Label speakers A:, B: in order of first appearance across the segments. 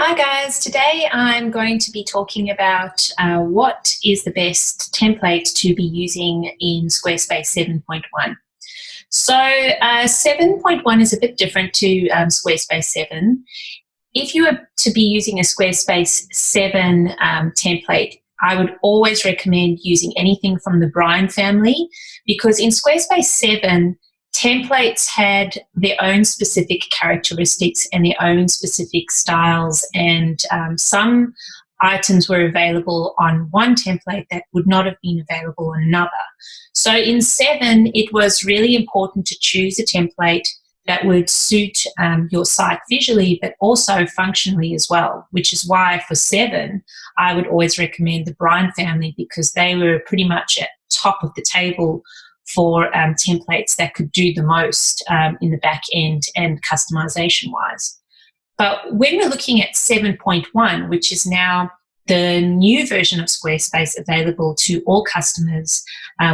A: Hi guys, today I'm going to be talking about what is the best template to be using in Squarespace 7.1. So 7.1 is a bit different to Squarespace 7. If you were to be using a Squarespace 7 template, I would always recommend using anything from the Brian family, because in Squarespace 7, templates had their own specific characteristics and their own specific styles, and some items were available on one template that would not have been available on another. So in 7, it was really important to choose a template that would suit your site visually, but also functionally as well, which is why for 7, I would always recommend the Brian family, because they were pretty much at top of the table for templates that could do the most in the back end and customization wise. But when we're looking at 7.1, which is now the new version of Squarespace available to all customers,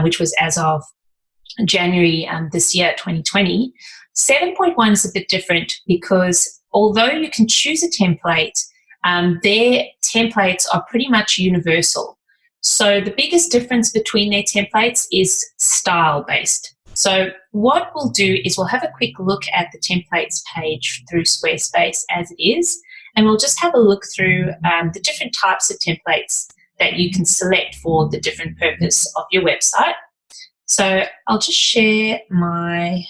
A: which was as of January this year, 2020, 7.1 is a bit different, because although you can choose a template, their templates are pretty much universal. So the biggest difference between their templates is style-based. So what we'll do is we'll have a quick look at the templates page through Squarespace as it is, and we'll just have a look through the different types of templates that you can select for the different purpose of your website. So I'll just share my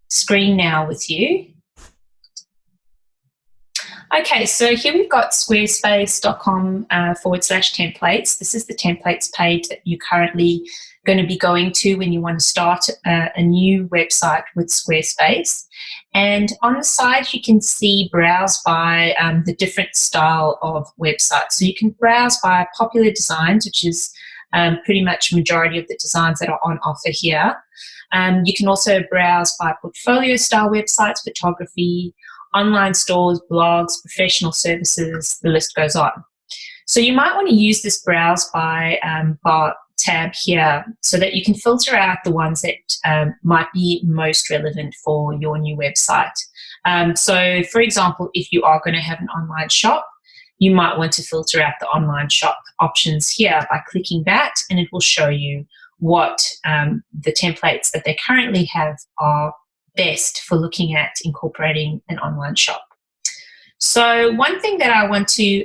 A: screen now with you. Okay, so here we've got squarespace.com/templates. This is the templates page that you're currently going to be going to when you want to start a new website with Squarespace. And on the side, you can see browse by the different style of websites. So you can browse by popular designs, which is pretty much majority of the designs that are on offer here. You can also browse by portfolio style websites, photography, online stores, blogs, professional services, the list goes on. So you might want to use this browse by bar tab here so that you can filter out the ones that might be most relevant for your new website. So for example, if you are going to have an online shop, you might want to filter out the online shop options here by clicking that, and it will show you what the templates that they currently have are best for looking at incorporating an online shop. So one thing that I want to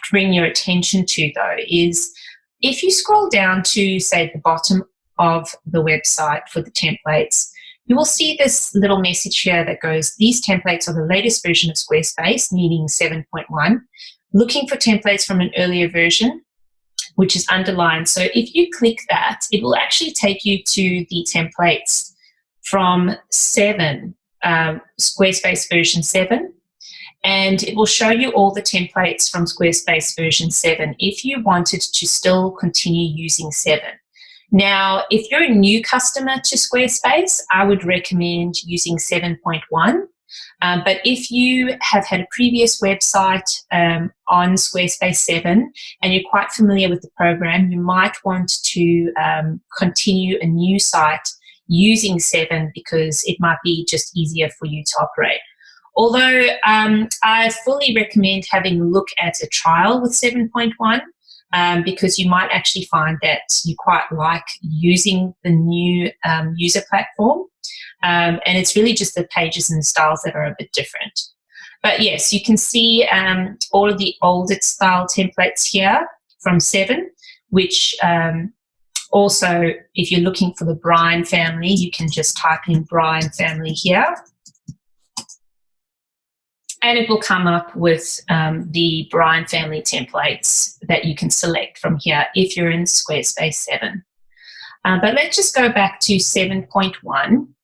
A: bring your attention to though is if you scroll down to say the bottom of the website for the templates, you will see this little message here that goes, these templates are the latest version of Squarespace, meaning 7.1. Looking for templates from an earlier version, which is underlined. So if you click that, it will actually take you to the templates from 7, Squarespace version 7, and it will show you all the templates from Squarespace version 7 if you wanted to still continue using 7. Now, if you're a new customer to Squarespace, I would recommend using 7.1. But if you have had a previous website on Squarespace 7 and you're quite familiar with the program, you might want to continue a new site using 7 because it might be just easier for you to operate. Although I fully recommend having a look at a trial with 7.1 because you might actually find that you quite like using the new user platform. And it's really just the pages and the styles that are a bit different. But yes, you can see all of the older style templates here from 7, which also, if you're looking for the Brian family, you can just type in Brian family here. And it will come up with the Brian family templates that you can select from here if you're in Squarespace 7. But let's just go back to 7.1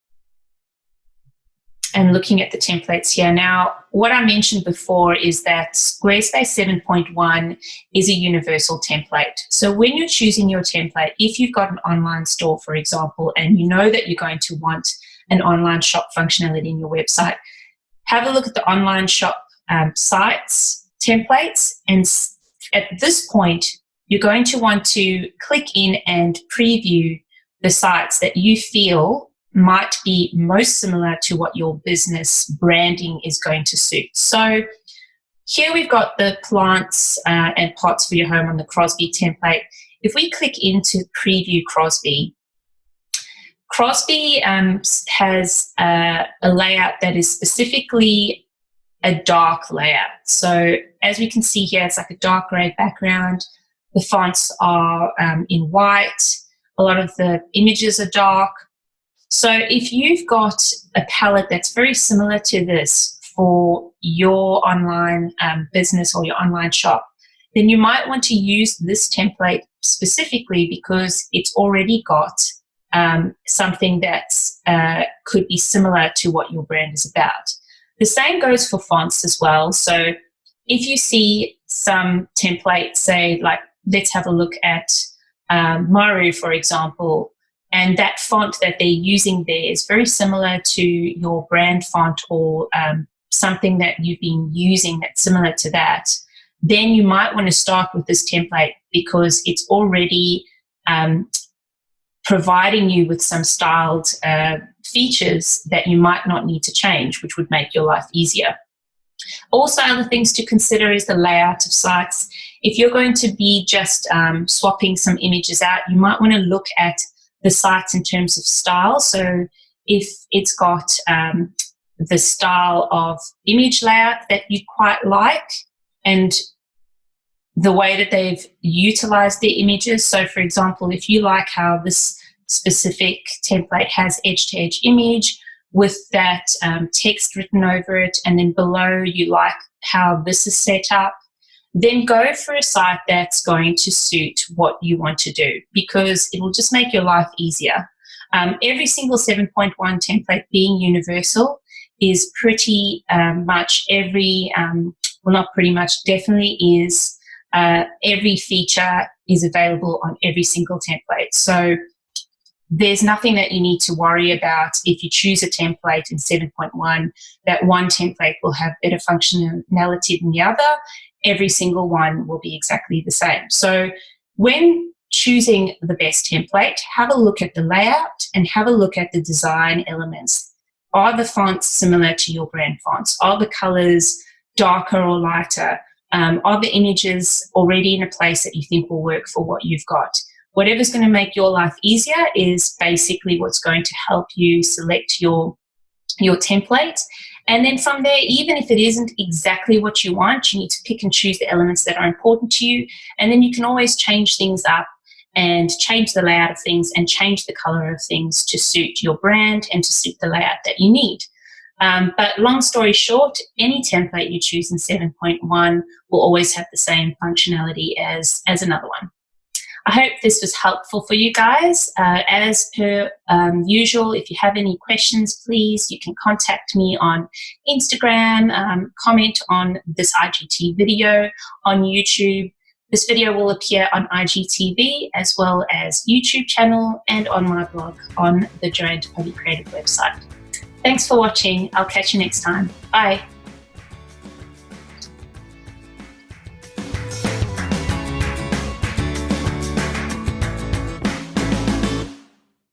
A: and looking at the templates here. Now, what I mentioned before is that Squarespace 7.1 is a universal template. So when you're choosing your template, if you've got an online store, for example, and you know that you're going to want an online shop functionality in your website, have a look at the online shop sites templates, and at this point, you're going to want to click in and preview the sites that you feel might be most similar to what your business branding is going to suit. So Here we've got the plants and pots for your home on the Crosby template. If we click into Preview Crosby, Crosby has a layout that is specifically a dark layout. So as we can see here, it's like a dark gray background. The fonts are in white. A lot of the images are dark. So if you've got a palette that's very similar to this for your online business or your online shop, then you might want to use this template specifically because it's already got something that's could be similar to what your brand is about. The same goes for fonts as well. So if you see some templates, say, like, let's have a look at Maru, for example, and that font that they're using there is very similar to your brand font or something that you've been using that's similar to that, then you might want to start with this template because it's already providing you with some styled features that you might not need to change, which would make your life easier. Also, other things to consider is the layout of sites. If you're going to be just swapping some images out, you might want to look at the sites in terms of style. So if it's got the style of image layout that you quite like and the way that they've utilized their images. So for example, if you like how this specific template has edge-to-edge image with that text written over it, and then below you like how this is set up, then go for a site that's going to suit what you want to do because it will just make your life easier. Every single 7.1 template being universal is pretty much every, well, not pretty much, definitely is every feature is available on every single template. So there's nothing that you need to worry about if you choose a template in 7.1, that one template will have better functionality than the other. Every single one will be exactly the same. So when choosing the best template, have a look at the layout and have a look at the design elements. Are the fonts similar to your brand fonts? Are the colors darker or lighter? Are the images already in a place that you think will work for what you've got? Whatever's going to make your life easier is basically what's going to help you select your template. And then from there, even if it isn't exactly what you want, you need to pick and choose the elements that are important to you. And then you can always change things up and change the layout of things and change the color of things to suit your brand and to suit the layout that you need. But long story short, any template you choose in 7.1 will always have the same functionality as another one. I hope this was helpful for you guys. As per usual, if you have any questions, please, you can contact me on Instagram, comment on this IGT video on YouTube. This video will appear on IGTV as well as YouTube channel and on my blog on the Joanne Topovi Creative website. Thanks for watching. I'll catch you next time. Bye.